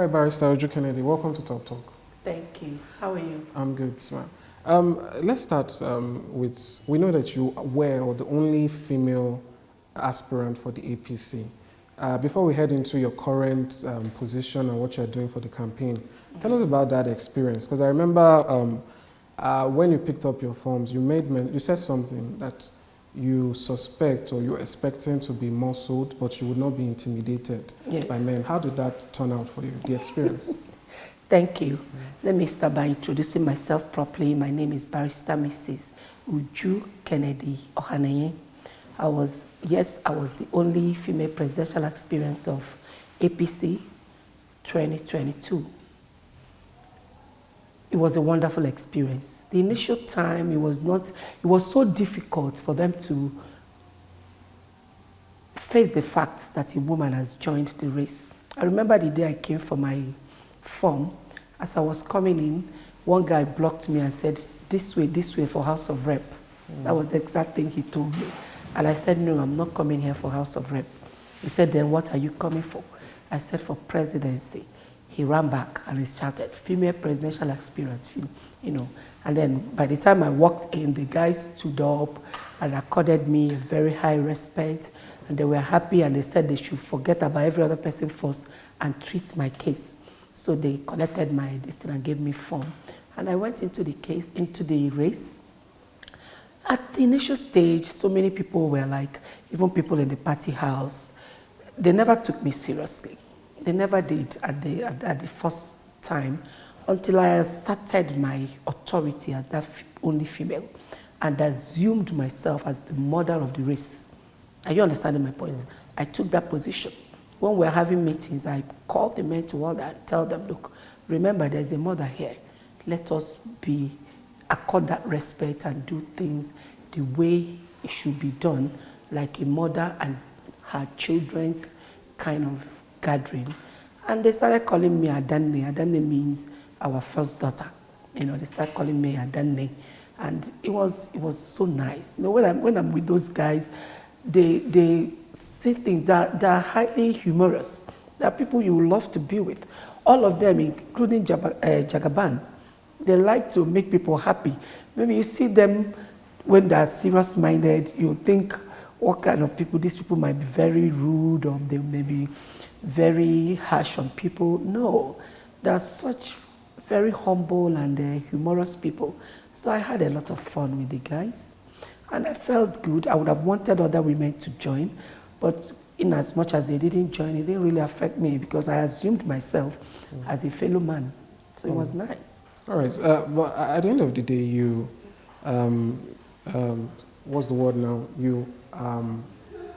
right, Barrister Oju Kennedy, welcome to Talk Talk. Thank you. How are you? I'm good, ma'am. Let's start with, we know that you were the only female aspirant for the APC. Before we head into your current position and what you're doing for the campaign, tell us about that experience. Because I remember when you picked up your forms, you said something that you suspect or you're expecting to be muscled, but you would not be intimidated by men. How did that turn out for you, the experience? Thank you. Let me start by introducing myself properly. My name is Barrister Mrs. Uju Kennedy Ohanenye. I was the only female presidential aspirant of APC 2022. It was a wonderful experience. The initial time, it was so difficult for them to face the fact that a woman has joined the race. I remember the day I came for my form. As I was coming in, one guy blocked me and said, this way for House of Rep. That was the exact thing he told me. And I said, no, I'm not coming here for House of Rep. He said, then what are you coming for? I said, for presidency. He ran back and he shouted, female presidential aspirants, you know. And then by the time I walked in, the guys stood up and accorded me a very high respect. And they were happy and they said they should forget about every other person first and treat my case. So they collected my destiny and gave me form. And I went into the race. At the initial stage, so many people were like, even people in the party house, they never took me seriously. They never did at the first time until I asserted my authority as that only female and assumed myself as the mother of the race. Are you understanding my point? I took that position. When we're having meetings, I call the men to order and tell them, look, remember there's a mother here. Let us accord that respect and do things the way it should be done, like a mother and her children's kind of gathering. And they started calling me Adanne. Adanne means our first daughter. You know, they started calling me Adanne. And it was so nice. You know, when I'm with those guys, they say things that are highly humorous. There are people you would love to be with. All of them, including Jagaban, they like to make people happy. Maybe you see them when they're serious-minded, you think, what kind of people, these people might be very rude or they may be very harsh on people. No, they're such very humble and humorous people. So I had a lot of fun with the guys. And I felt good. I would have wanted other women to join, but in as much as they didn't join, it didn't really affect me because I assumed myself as a fellow man. So it was nice. All right, but at the end of the day, you, what's the word now? You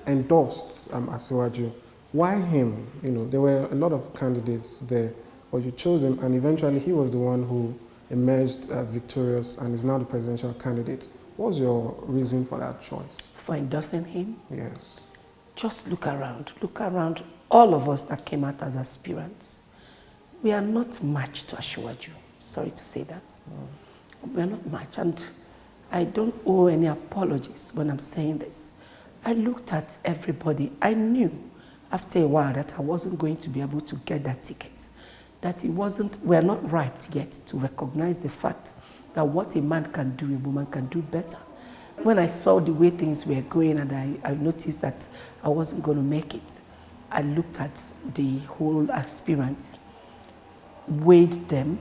endorsed Asiwaju. Why him? You know, there were a lot of candidates there, but you chose him, and eventually he was the one who emerged victorious and is now the presidential candidate. What was your reason for that choice? For endorsing him? Yes. Just look around. Look around. All of us that came out as aspirants, we are not matched to Asiwaju. Sorry to say that. We are not matched. And I don't owe any apologies when I'm saying this. I looked at everybody. I knew after a while that I wasn't going to be able to get that ticket. That we are not ripe yet to recognize the fact that what a man can do, a woman can do better. When I saw the way things were going and I noticed that I wasn't going to make it, I looked at the whole aspirants, weighed them,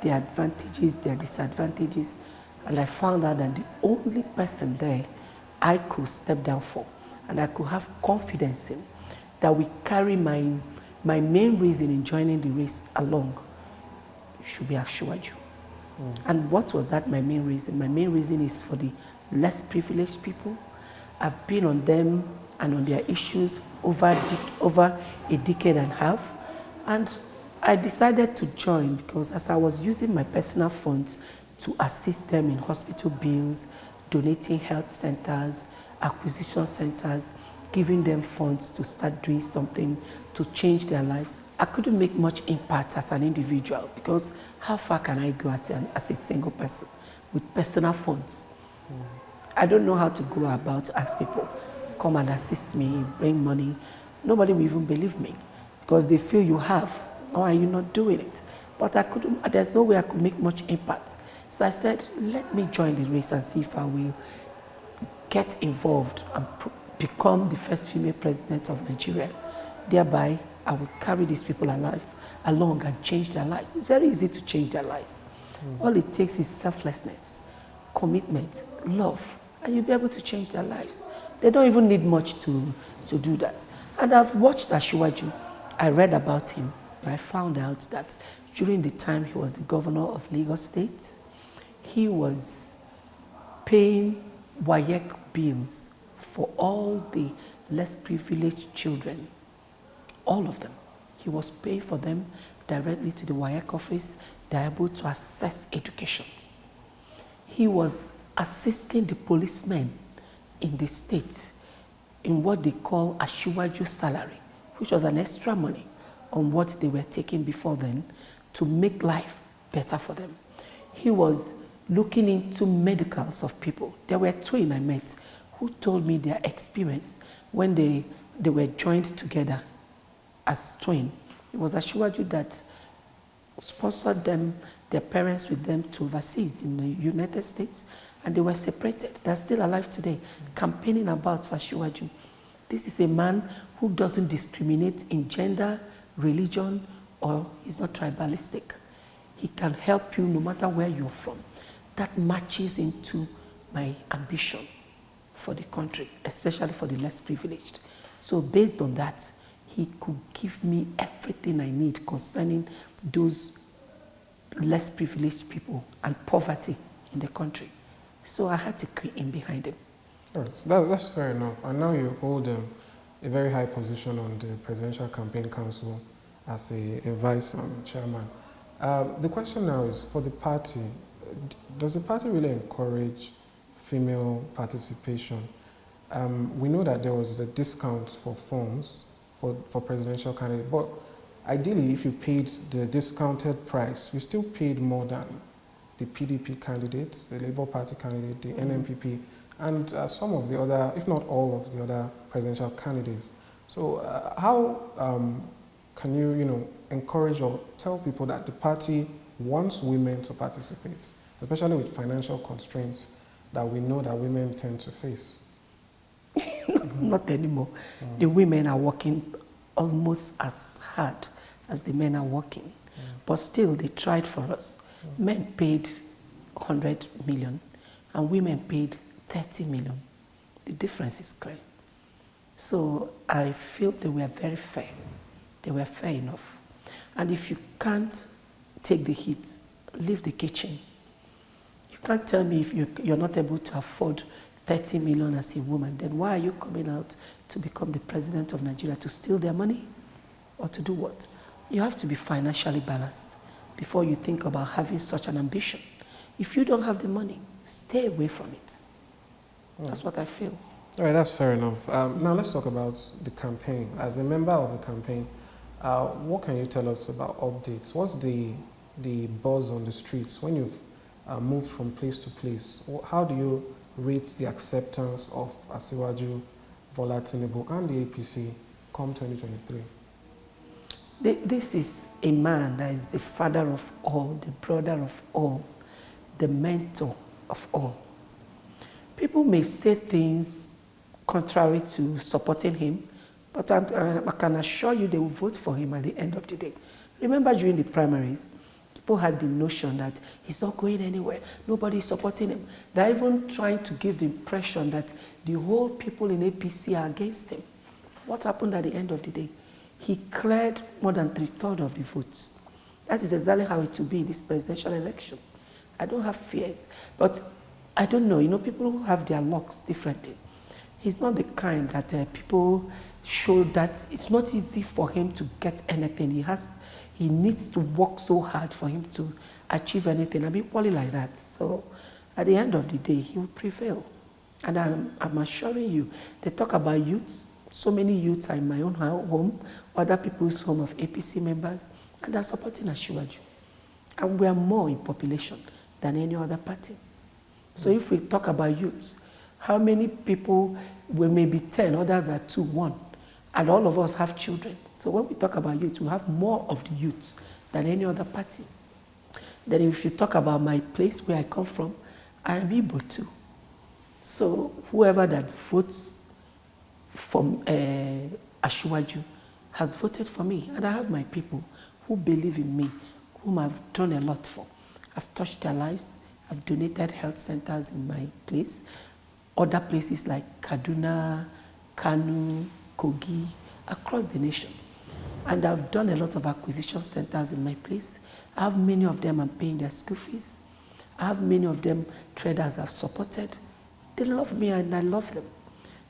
their advantages, their disadvantages, and I found out that the only person there I could step down for and I could have confidence in that we carry my main reason in joining the race along should be Asiwaju. And what was that my main reason? My main reason is for the less privileged people. I've been on them and on their issues over a decade and a half. And I decided to join because as I was using my personal funds to assist them in hospital bills, donating health centers, acquisition centers, giving them funds to start doing something to change their lives, I couldn't make much impact as an individual because how far can I go as a single person with personal funds? I don't know how to go about to ask people, come and assist me, bring money. Nobody will even believe me because they feel you have Why are you not doing it? But there's no way I could make much impact. So I said, let me join the race and see if I will get involved and become the first female president of Nigeria. Thereby, I will carry these people along and change their lives. It's very easy to change their lives. All it takes is selflessness, commitment, love, and you'll be able to change their lives. They don't even need much to do that. And I've watched Asiwaju. I read about him. I found out that during the time he was the governor of Lagos State, he was paying WAEC bills for all the less privileged children, all of them. He was paying for them directly to the WAEC office. They are able to access education. He was assisting the policemen in the state in what they call Asiwaju salary, which was an extra money on what they were taking before then to make life better for them. He was looking into medicals of people. There were twins I met who told me their experience when they were joined together as twins. It was Asiwaju that sponsored them, their parents with them to overseas in the United States, and they were separated. They're still alive today, campaigning about for Asiwaju. This is a man who doesn't discriminate in gender, religion, or he's not tribalistic. He can help you no matter where you're from. That matches into my ambition for the country, especially for the less privileged. So based on that, he could give me everything I need concerning those less privileged people and poverty in the country. So I had to create in behind him. Right. That's fair enough. And now you hold a very high position on the Presidential Campaign Council as a vice chairman. The question now is, for the party, does the party really encourage female participation? We know that there was a discount for forms for presidential candidates, but ideally, if you paid the discounted price, you still paid more than the PDP candidates, the Labour Party candidate, the NMPP, and some of the other, if not all of the other presidential candidates. So how can you, encourage or tell people that the party wants women to participate, especially with financial constraints that we know that women tend to face? Not anymore. The women are working almost as hard as the men are working. But still, they tried for us. Men paid 100 million and women paid 30 million. The difference is clear. So I feel they were very fair. They were fair enough. And if you can't take the heat, leave the kitchen. You can't tell me if you're not able to afford 30 million as a woman, then why are you coming out to become the president of Nigeria? To steal their money? Or to do what? You have to be financially balanced before you think about having such an ambition. If you don't have the money, stay away from it. That's what I feel. All right, that's fair enough. Now let's talk about the campaign. As a member of the campaign, what can you tell us about updates? What's the buzz on the streets when you've moved from place to place? How do you rate the acceptance of Asiwaju, Bola Tinubu, and the APC come 2023? This is a man that is the father of all, the brother of all, the mentor of all. People may say things contrary to supporting him, but I can assure you they will vote for him at the end of the day. Remember during the primaries, people had the notion that he's not going anywhere. Nobody is supporting him. They're even trying to give the impression that the whole people in APC are against him. What happened at the end of the day? He cleared more than 3/3 of the votes. That is exactly how it will be in this presidential election. I don't have fears, but I don't know, people who have their lucks differently. He's not the kind that people show that it's not easy for him to get anything. He needs to work so hard for him to achieve anything. I mean, Wally like that. So at the end of the day, he will prevail. And I'm assuring you, they talk about youths. So many youths are in my own home, other people's home of APC members, and they're supporting Asiwaju. And we are more in population than any other party. So if we talk about youths, how many people, we may be 10, others are 2, 1, and all of us have children. So when we talk about youth, we have more of the youth than any other party. Then if you talk about my place where I come from, I am Igbo too. So whoever that votes for Asiwaju has voted for me. And I have my people who believe in me, whom I've done a lot for. I've touched their lives. I've donated health centers in my place. Other places like Kaduna, Kanu, Kogi, across the nation. And I've done a lot of acquisition centers in my place. I have many of them I'm paying their school fees. I have many of them traders I've supported. They love me and I love them.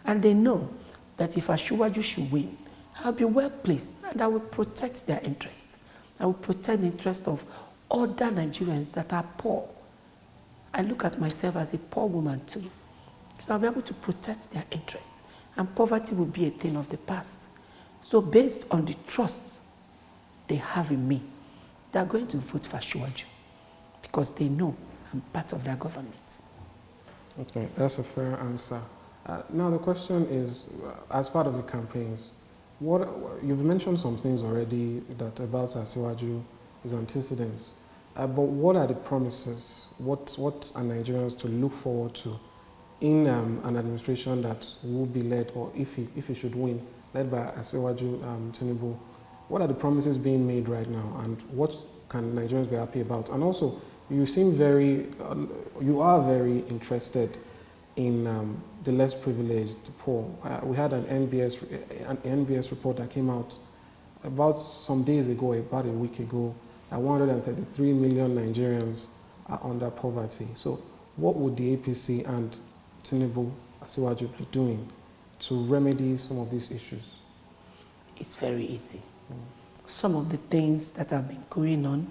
And they know that if Asiwaju should win, I'll be well placed and I will protect their interests. I will protect the interests of other Nigerians that are poor. I look at myself as a poor woman too. So I'll be able to protect their interests. And poverty will be a thing of the past. So based on the trust they have in me, they're going to vote for Asiwaju because they know I'm part of their government. Okay, that's a fair answer. Now the question is, as part of the campaigns, you've mentioned some things already that about Asiwaju is antecedents, but what are the promises? What are Nigerians to look forward to in an administration that will be led, or if he should win, led by Asiwaju Tinubu? What are the promises being made right now, and what can Nigerians be happy about? And also, you seem you are very interested in the less privileged, the poor. We had an NBS report that came out about some days ago, about a week ago, that 133 million Nigerians are under poverty. So what would the APC and Tinubu, Asiwaju be doing to remedy some of these issues? It's very easy. Some of the things that have been going on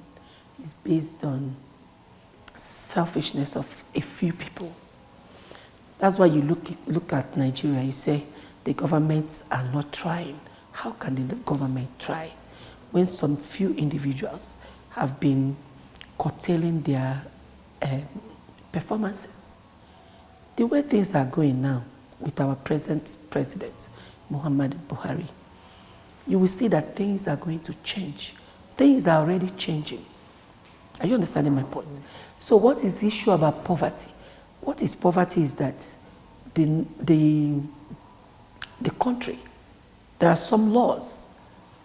is based on selfishness of a few people. That's why you look at Nigeria, you say the governments are not trying. How can the government try when some few individuals have been curtailing their performances? The way things are going now with our present president, Muhammadu Buhari, you will see that things are going to change. Things are already changing. Are you understanding my point? So what is the issue about poverty? What is poverty is that the country, there are some laws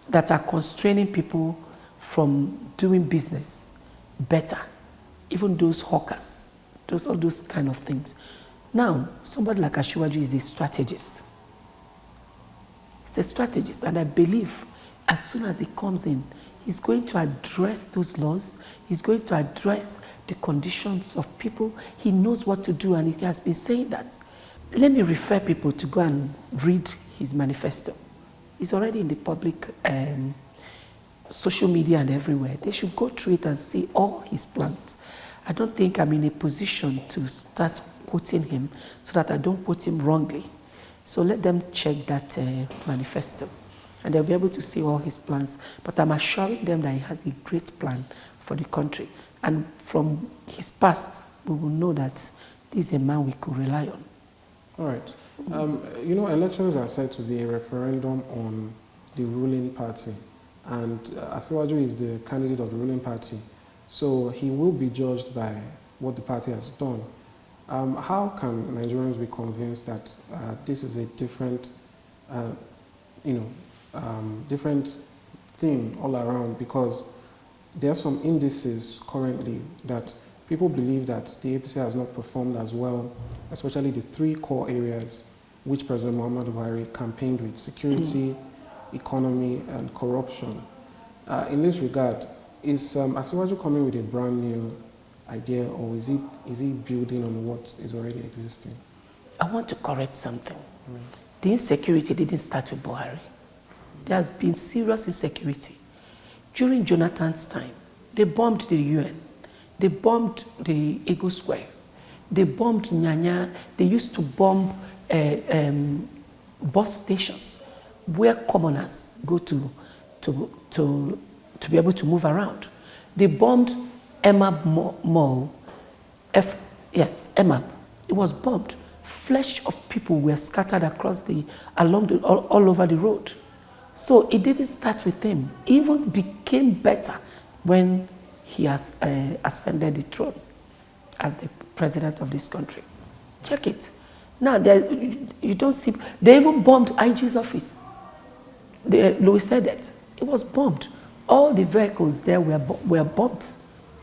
that are constraining people from doing business better, even those hawkers, all those kind of things. Now, somebody like Asiwaju is a strategist. He's a strategist, and I believe as soon as he comes in, he's going to address those laws. He's going to address the conditions of people. He knows what to do, and he has been saying that. Let me refer people to go and read his manifesto. It's already in the public social media and everywhere. They should go through it and see all his plans. I don't think I'm in a position to start quoting him so that I don't quote him wrongly. So let them check that manifesto, and they'll be able to see all his plans. But I'm assuring them that he has a great plan for the country. And from his past, we will know that this is a man we could rely on. All right. You know, elections are said to be a referendum on the ruling party. And Asiwaju is the candidate of the ruling party. So he will be judged by what the party has done. How can Nigerians be convinced that this is a different, different thing all around? Because there are some indices currently that people believe that the APC has not performed as well, especially the three core areas which President Muhammadu Buhari campaigned with: security, economy, and corruption. In this regard, is Asiwaju coming with a brand new idea, or is he building on what is already existing? I want to correct something. The insecurity didn't start with Buhari. There has been serious insecurity. During Jonathan's time, they bombed the UN. They bombed the Ego Square. They bombed Nyanya. They used to bomb bus stations where commoners go to be able to move around. They bombed Emab Mall. Emab. It was bombed. Flesh of people were scattered all over the road. So it didn't start with him. It even became better when he has ascended the throne as the president of this country. Check it. Now, you don't see, they even bombed IG's office. Louis said that. It was bombed. All the vehicles there were bombed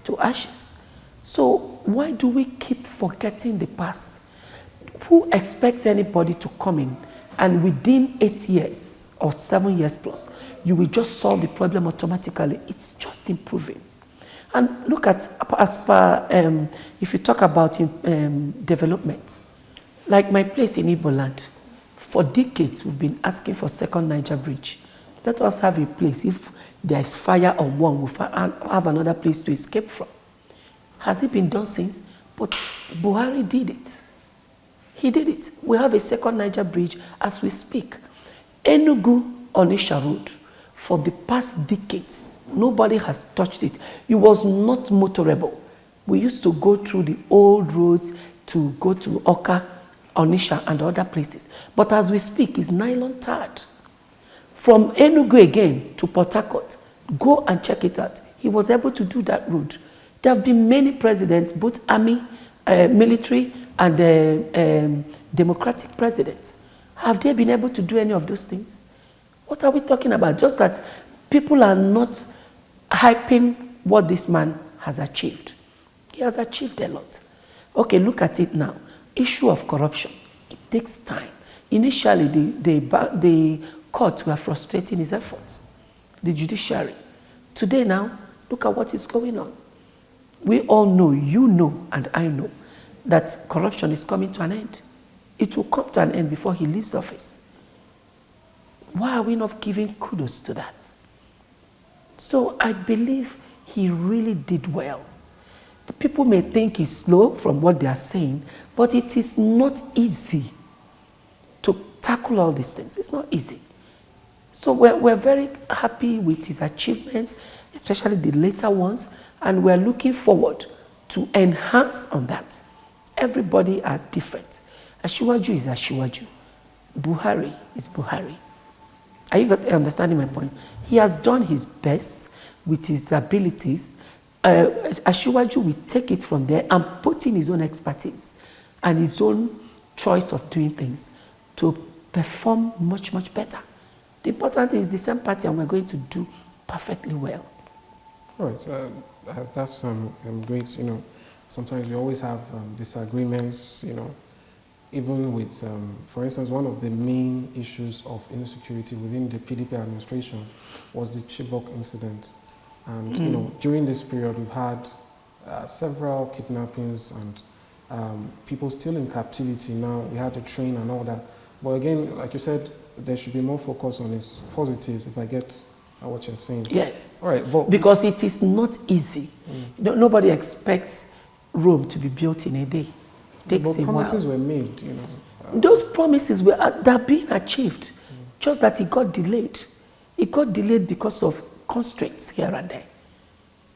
to ashes. So why do we keep forgetting the past? Who expects anybody to come in and within 8 years or 7 years plus, you will just solve the problem automatically? It's just improving. And look at, as per, if you talk about development, like my place in Igbo land, for decades we've been asking for second Niger Bridge. Let us have a place. If there's fire on one, we'll have another place to escape from. Has it been done since? But Buhari did it. He did it. We have a second Niger Bridge as we speak. Enugu-Onitsha Road, for the past decades, nobody has touched it. It was not motorable. We used to go through the old roads to go to Oka, Onitsha, and other places. But as we speak, it's nylon tarred. From Enugu again to Port Harcourt, go and check it out. He was able to do that route. There have been many presidents, both army, military, and democratic presidents. Have they been able to do any of those things? What are we talking about? Just that people are not hyping what this man has achieved. He has achieved a lot. Okay, look at it now. Issue of corruption. It takes time. Initially, the courts were frustrating his efforts, the judiciary. Today now, look at what is going on. We all know, you know, and I know, that corruption is coming to an end. It will come to an end before he leaves office. Why are we not giving kudos to that? So I believe he really did well. The people may think he's slow from what they are saying, but it is not easy to tackle all these things. It's not easy. So we're very happy with his achievements, especially the later ones, and we're looking forward to enhance on that. Everybody are different. Ashiwaju is Ashiwaju. Buhari is Buhari. Are you understanding my point? He has done his best with his abilities. Ashiwaju will take it from there and put in his own expertise and his own choice of doing things to perform much, much better. The important thing is the same party, and we're going to do perfectly well. All right, that's great. You know, sometimes we always have disagreements. You know, even with, for instance, one of the main issues of insecurity within the PDP administration was the Chibok incident, and you know, during this period we've had several kidnappings and people still in captivity. Now we had to train and all that, but again, like you said, there should be more focus on its positives, if I get what you're saying. Yes. All right, but because it is not easy. Nobody expects Rome to be built in a day. It takes a while. Promises were made, you know. Those promises they're being achieved, just that it got delayed. It got delayed because of constraints here and there.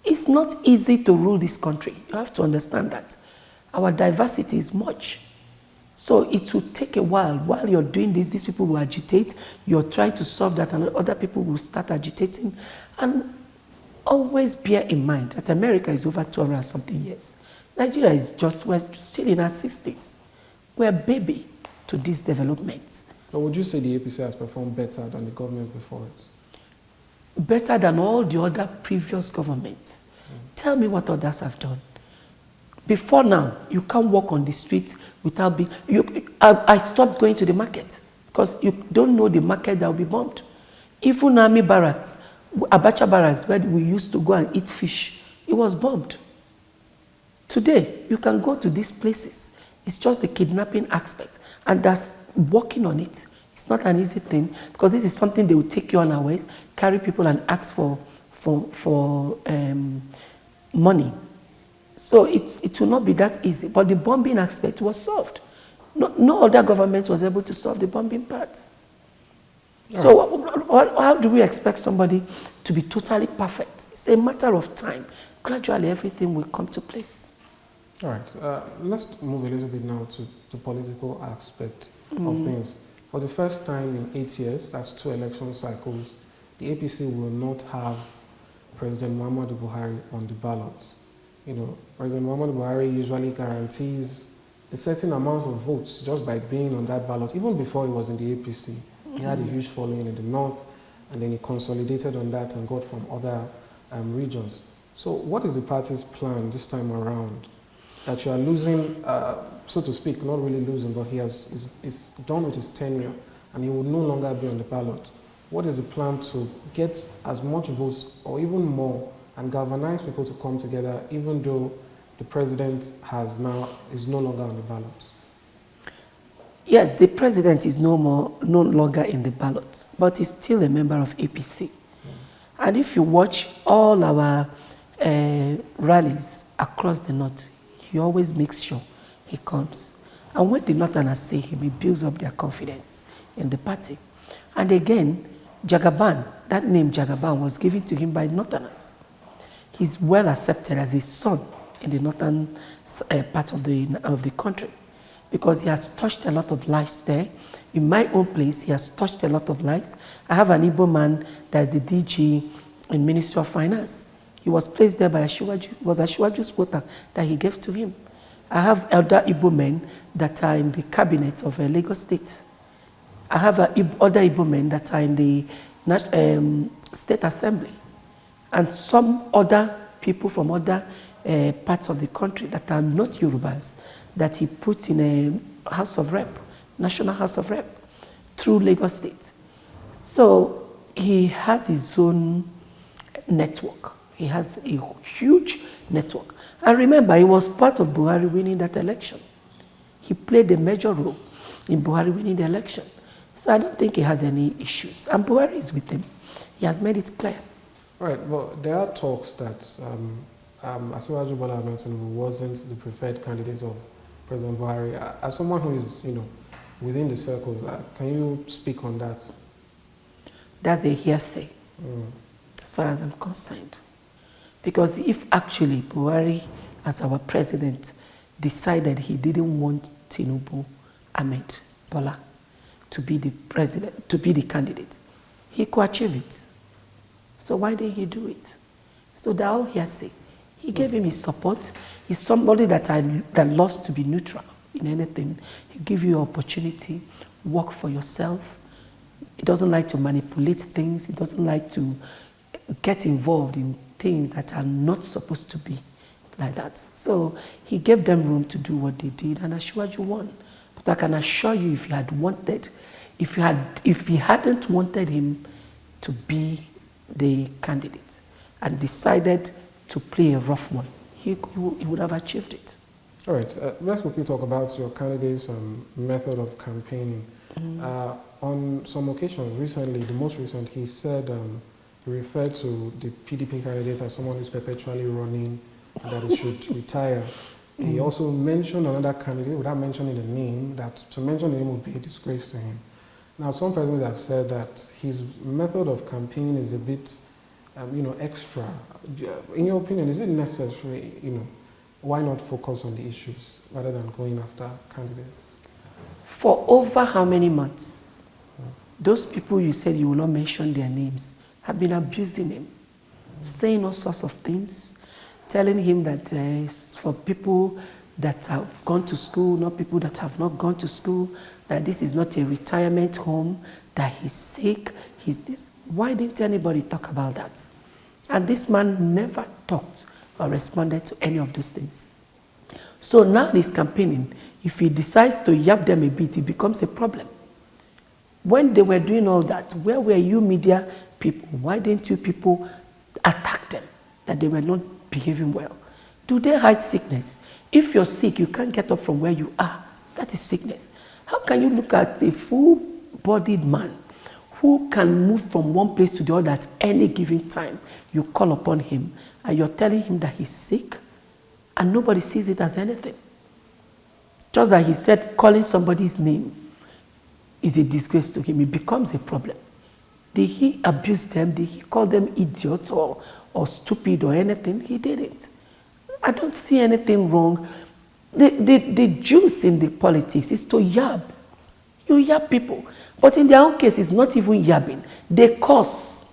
It's not easy to rule this country. You have to understand that. Our diversity is much. So it will take a while. While you're doing this, these people will agitate. You're trying to solve that, and other people will start agitating. And always bear in mind that America is over 200 and something years. Nigeria is we're still in our 60s. We're a baby to these developments. But would you say the APC has performed better than the government before it? Better than all the other previous governments. Tell me what others have done. Before now, you can't walk on the street without being... I stopped going to the market because you don't know the market that will be bombed. Even army barracks, Abacha barracks, where we used to go and eat fish, it was bombed. Today, you can go to these places. It's just the kidnapping aspect, and that's working on it. It's not an easy thing because this is something they will take you unawares, carry people and ask for money. So it will not be that easy. But the bombing aspect was solved. No other government was able to solve the bombing parts. So how do we expect somebody to be totally perfect? It's a matter of time. Gradually, everything will come to place. All right. Let's move a little bit now to the political aspect of things. for the first time in 8 years, that's 2 election cycles, the APC will not have President Muhammadu Buhari on the ballot. You know, President Muhammadu Buhari usually guarantees a certain amount of votes just by being on that ballot. Even before he was in the APC, he had a huge following in the north, and then he consolidated on that and got from other regions. So what is the party's plan this time around? That you are losing, so to speak, not really losing, but is done with his tenure and he will no longer be on the ballot. What is the plan to get as much votes or even more and galvanize people to come together, even though the president is no longer on the ballot? Yes, the president is no longer in the ballot, but he's still a member of APC. And if you watch all our rallies across the north, he always makes sure he comes. And when the northerners see him, he builds up their confidence in the party. And again, Jagaban, that name Jagaban was given to him by northerners. He's well accepted as a son in the northern part of the country, because he has touched a lot of lives there. In my own place, he has touched a lot of lives. I have an Igbo man that is the DG in Ministry of Finance. He was placed there by Ashiwaju. It was Ashiwaju's quota that he gave to him. I have elder Igbo men that are in the cabinet of Lagos State. I have other Igbo men that are in the State Assembly. And some other people from other parts of the country that are not Yorubas that he put in a House of Rep, National House of Rep, through Lagos State. So he has his own network. He has a huge network. And remember, he was part of Buhari winning that election. He played a major role in Buhari winning the election. So I don't think he has any issues. And Buhari is with him. He has made it clear. Right. Well, there are talks that Asiwaju Bola Ahmed Tinubu wasn't the preferred candidate of President Buhari. As someone who is, within the circles, can you speak on that? That's a hearsay, as far as I'm concerned. Because if actually Buhari, as our president, decided he didn't want Tinubu Ahmed Bola to be the president, to be the candidate, he could achieve it. So why didn't he do it? So they're all hearsay. He gave him his support. He's somebody that loves to be neutral in anything. He gives you an opportunity, work for yourself. He doesn't like to manipulate things. He doesn't like to get involved in things that are not supposed to be like that. So he gave them room to do what they did, and Asiwaju won. But I can assure you, if he hadn't wanted him to be the candidate and decided to play a rough one, he would have achieved it. All right, let's quickly talk about your candidate's method of campaigning. On some occasions recently, the most recent, he said he referred to the PDP candidate as someone who's perpetually running and that he should retire. He also mentioned another candidate without mentioning the name, that to mention the name would be a disgrace to him. Now, some persons have said that his method of campaigning is a bit, extra. In your opinion, is it necessary, why not focus on the issues rather than going after candidates? For over how many months? Those people you said you will not mention their names have been abusing him, saying all sorts of things, telling him that it's for people that have gone to school, not people that have not gone to school, that this is not a retirement home, that he's sick, he's this. Why didn't anybody talk about that? And this man never talked or responded to any of those things. So now he's campaigning. If he decides to yap them a bit, it becomes a problem. When they were doing all that, where were you media people? Why didn't you people attack them that they were not behaving well? Do they hide sickness? If you're sick, you can't get up from where you are. That is sickness. How can you look at a full-bodied man who can move from one place to the other at any given time? You call upon him and you're telling him that he's sick and nobody sees it as anything. Just like he said, calling somebody's name is a disgrace to him. It becomes a problem. Did he abuse them? Did he call them idiots or stupid or anything? He didn't. I don't see anything wrong. The juice in the politics is to yab. You yab people. But in their own case, it's not even yabbing. They cause.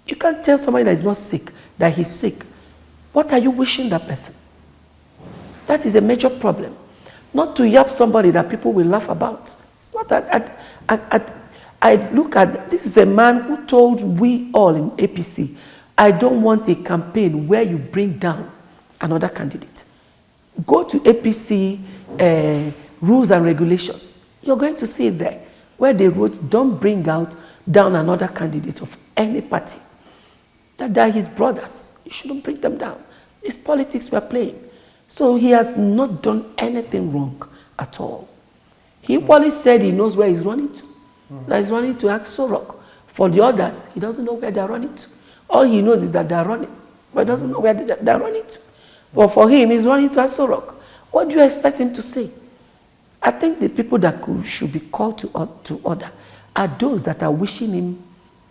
You can't tell somebody that is not sick, that he's sick. What are you wishing that person? That is a major problem. Not to yab somebody that people will laugh about. It's not that. I look at, this is a man who told we all in APC, I don't want a campaign where you bring down another candidate. Go to APC rules and regulations. You're going to see it there, where they wrote, don't bring down another candidate of any party. That are his brothers. You shouldn't bring them down. It's politics we're playing. So he has not done anything wrong at all. He only said he knows where he's running to. That he's running to Aso Rock. For the others, he doesn't know where they're running to. All he knows is that they're running, but he doesn't know where they're running to. But for him, he's running to Aso Rock. What do you expect him to say? I think the people that should be called to order are those that are wishing him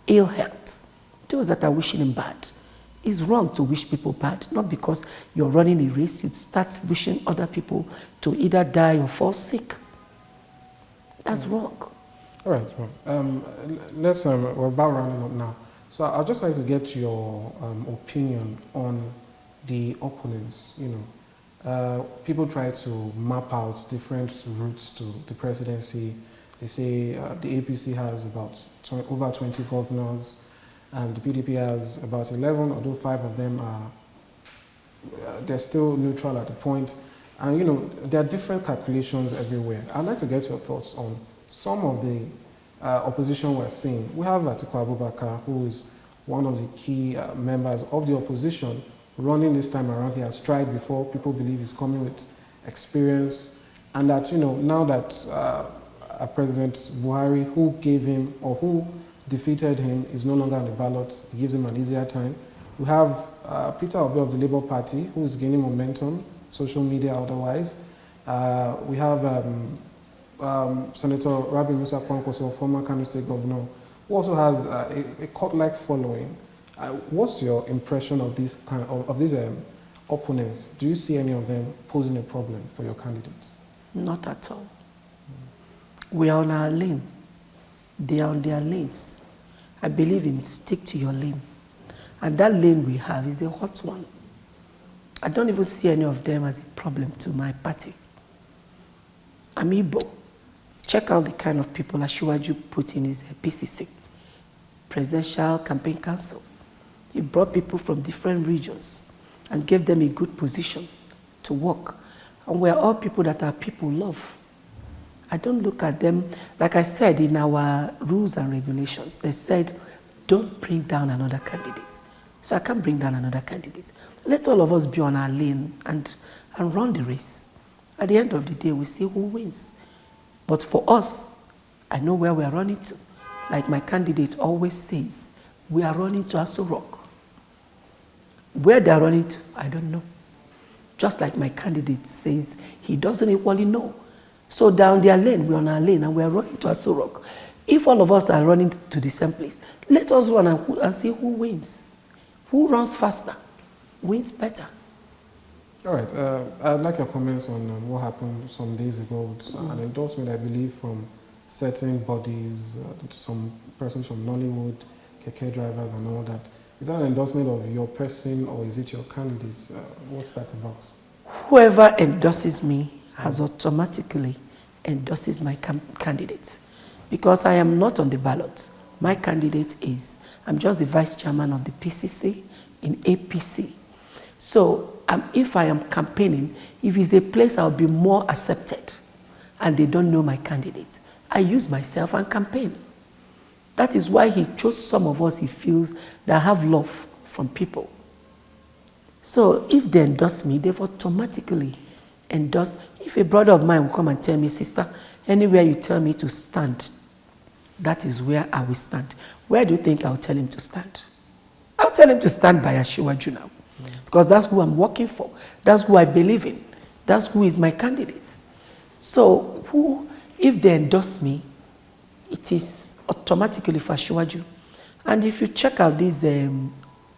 ill health, those that are wishing him bad. It's wrong to wish people bad, not because you're running a race, you'd start wishing other people to either die or fall sick. That's wrong. All right, well, we're about rounding up now. So I'd just like to get your opinion on the opponents. People try to map out different routes to the presidency. They say the APC has about over 20 governors, and the PDP has about 11, although 5 of them are, they're still neutral at the point. And there are different calculations everywhere. I'd like to get your thoughts on some of the opposition we're seeing. We have Atiku Abubakar, who is one of the key members of the opposition running this time around. He has tried before. People believe he's coming with experience, and that now that President Buhari, who gave him or who defeated him, is no longer on the ballot, he gives him an easier time. We have Peter Obi of the Labour Party, who is gaining momentum, social media otherwise. We have Senator Rabi Musa Kwankwaso, former Kano State Governor, who also has a cult-like following. What's your impression of these opponents? Do you see any of them posing a problem for your candidate? Not at all. We are on our lane. They are on their lanes. I believe in stick to your lane. And that lane we have is the hot one. I don't even see any of them as a problem to my party. I'm Igbo. Check out the kind of people Asiwaju put in his PCC, Presidential Campaign Council. He brought people from different regions and gave them a good position to work. And we are all people that our people love. I don't look at them, like I said in our rules and regulations, they said, don't bring down another candidate. So I can't bring down another candidate. Let all of us be on our lane and run the race. At the end of the day, we see who wins. But for us, I know where we are running to. Like my candidate always says, we are running to Aso Rock. Where they are running to, I don't know. Just like my candidate says, he doesn't equally know. So down their lane, we're on our lane, and we are running to Aso Rock. If all of us are running to the same place, let us run and see who wins. Who runs faster, wins better. All right. I'd like your comments on what happened some days ago with an endorsement, I believe, from certain bodies, some persons from Nollywood, keke drivers and all that. Is that an endorsement of your person or is it your candidate? What's that about? Whoever endorses me has automatically endorses my candidate. Because I am not on the ballot. My candidate is, I'm just the vice chairman of the PCC in APC. So if I am campaigning, if it's a place I'll be more accepted and they don't know my candidate, I use myself and campaign. That is why he chose some of us he feels that have love from people. So if they endorse me, they've automatically endorsed. If a brother of mine will come and tell me, sister, anywhere you tell me to stand, that is where I will stand. Where do you think I'll tell him to stand? I'll tell him to stand by Asiwaju now. Because that's who I'm working for. That's who I believe in. That's who is my candidate. So if they endorse me, it is automatically for Asiwaju. And if you check out these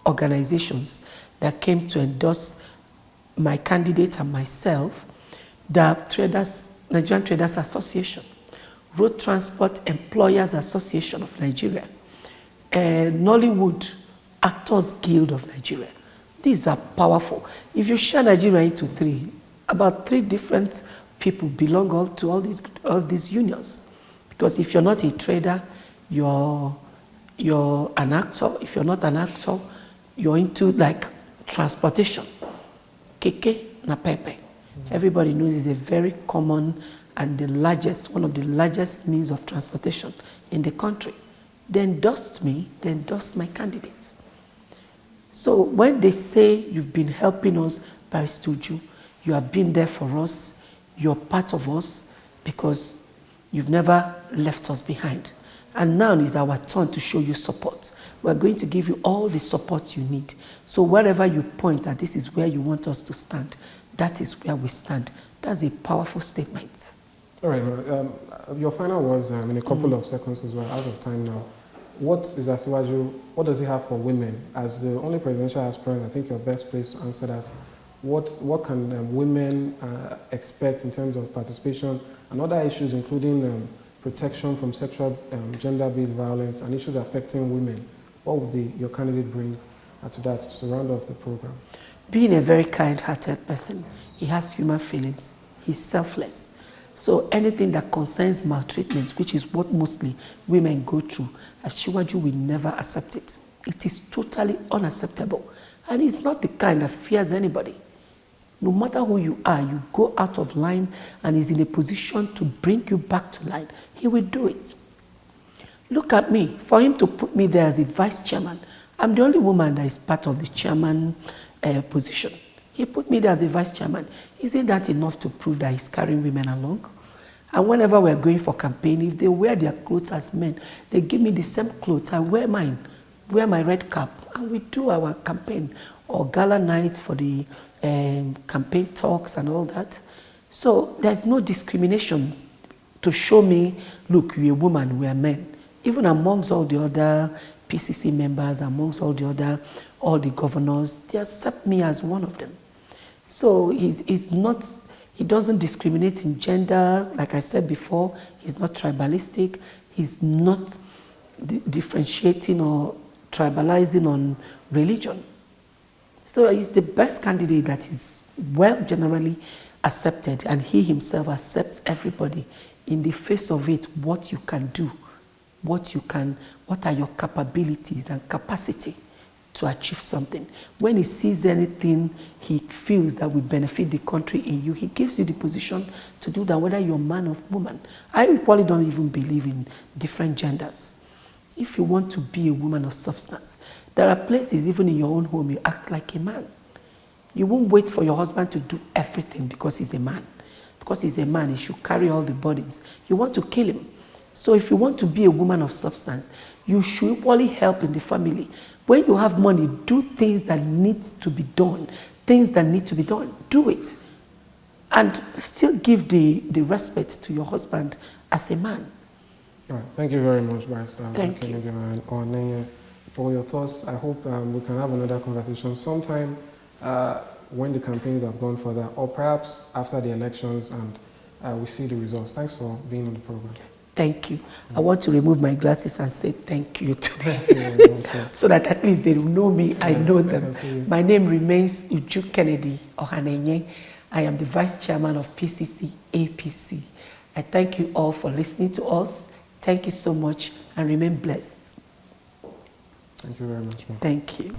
organizations that came to endorse my candidate and myself, the Nigerian Traders Association, Road Transport Employers Association of Nigeria, Nollywood Actors Guild of Nigeria. These are powerful. If you share Nigeria into three, about 3 different people belong to all these unions. Because if you're not a trader, you're an actor. If you're not an actor, you're into like transportation. Keke na pepe. Everybody knows it's a very common and one of the largest means of transportation in the country. They endorsed me, they endorsed my candidates. So when they say you've been helping us, Barrister Uju, you have been there for us, you're part of us because you've never left us behind. And now is our turn to show you support. We're going to give you all the support you need. So wherever you point that this is where you want us to stand, that is where we stand. That's a powerful statement. All right, your final words in a couple of seconds because we're out of time now. What is Asiwaju, what does he have for women? As the only presidential aspirant, I think you're best placed to answer that. What can women expect in terms of participation and other issues, including protection from sexual, gender-based violence and issues affecting women? What would your candidate bring to that to round off the program? Being a very kind-hearted person, he has human feelings. He's selfless. So anything that concerns maltreatment, which is what mostly women go through, Asiwaju will never accept it. It is totally unacceptable. And he's not the kind that fears anybody. No matter who you are, you go out of line and he's in a position to bring you back to line, he will do it. Look at me. For him to put me there as a vice chairman, I'm the only woman that is part of the chairman position. He put me there as a vice chairman. Isn't that enough to prove that he's carrying women along? And whenever we're going for campaign, if they wear their clothes as men, they give me the same clothes. I wear mine, wear my red cap, and we do our campaign or gala nights for the campaign talks and all that. So there's no discrimination to show me, look, you're a woman, we're men. Even amongst all the other PCC members, amongst all the governors, they accept me as one of them. So he doesn't discriminate in gender. Like I said before, he's not tribalistic. He's not differentiating or tribalizing on religion. So he's the best candidate that is well generally accepted, and he himself accepts everybody in the face of it, what you can do, what are your capabilities and capacity to achieve something. When he sees anything he feels that will benefit the country in you, he gives you the position to do that, whether you're man or woman. I probably don't even believe in different genders. If you want to be a woman of substance, there are places, even in your own home, you act like a man. You won't wait for your husband to do everything because he's a man. Because he's a man, he should carry all the burdens. You want to kill him. So if you want to be a woman of substance, you should equally help in the family. When you have money, do things that need to be done. Things that need to be done, do it. And still give the respect to your husband as a man. All right. Thank you very much, Barrister. Thank you. And Ohanenye, for your thoughts. I hope we can have another conversation sometime when the campaigns have gone further, or perhaps after the elections and we see the results. Thanks for being on the program. Thank you. I want to remove my glasses and say thank you to them. So that at least they know me, I know them. My name remains Uju Kennedy Ohanenye. I am the Vice Chairman of PCC APC. I thank you all for listening to us. Thank you so much and remain blessed. Thank you very much, ma'am. Thank you.